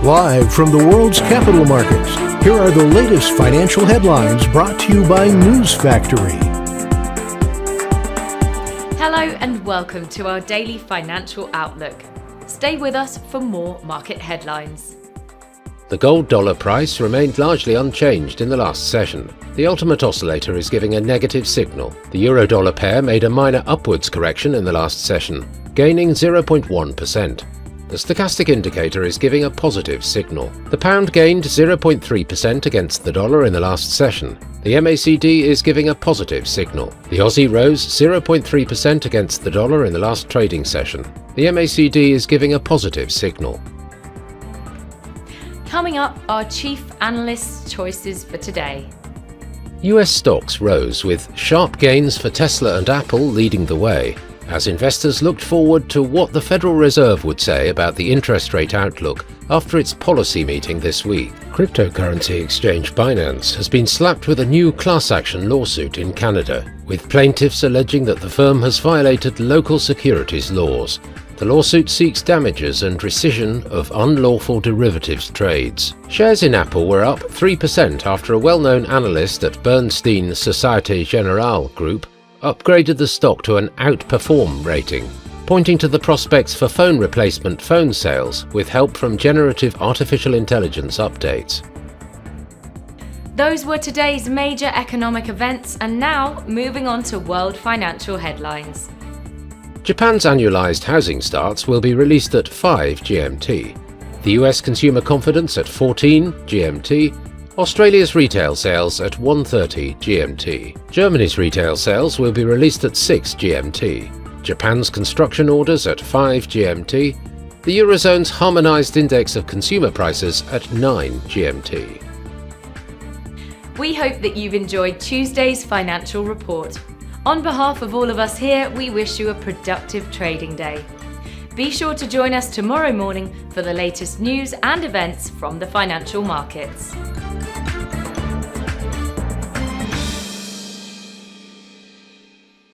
Live from the world's capital markets, here are the latest financial headlines brought to you by News Factory. Hello and welcome to our daily financial outlook. Stay with us for more market headlines. The gold dollar price remained largely unchanged in the last session. The ultimate oscillator is giving a negative signal. The euro-dollar pair made a minor upwards correction in the last session, gaining 0.1%. The stochastic indicator is giving a positive signal. The pound gained 0.3% against the dollar in the last session. The MACD is giving a positive signal. The Aussie rose 0.3% against the dollar in the last trading session. The MACD is giving a positive signal. Coming up, our chief analyst's choices for today. US stocks rose with sharp gains for Tesla and Apple leading the way, as investors looked forward to what the Federal Reserve would say about the interest rate outlook after its policy meeting this week. Cryptocurrency exchange Binance has been slapped with a new class action lawsuit in Canada, with plaintiffs alleging that the firm has violated local securities laws. The lawsuit seeks damages and rescission of unlawful derivatives trades. Shares in Apple were up 3% after a well-known analyst at Bernstein Société Générale Group upgraded the stock to an outperform rating, pointing to the prospects for phone replacement phone sales with help from generative artificial intelligence updates. Those were today's major economic events, and now moving on to world financial headlines. Japan's annualized housing starts will be released at 5 GMT. The US consumer confidence at 14 GMT. Australia's retail sales at 1:30 GMT. Germany's retail sales will be released at 6 GMT. Japan's construction orders at 5 GMT. The Eurozone's harmonized index of consumer prices at 9 GMT. We hope that you've enjoyed Tuesday's financial report. On behalf of all of us here, we wish you a productive trading day. Be sure to join us tomorrow morning for the latest news and events from the financial markets.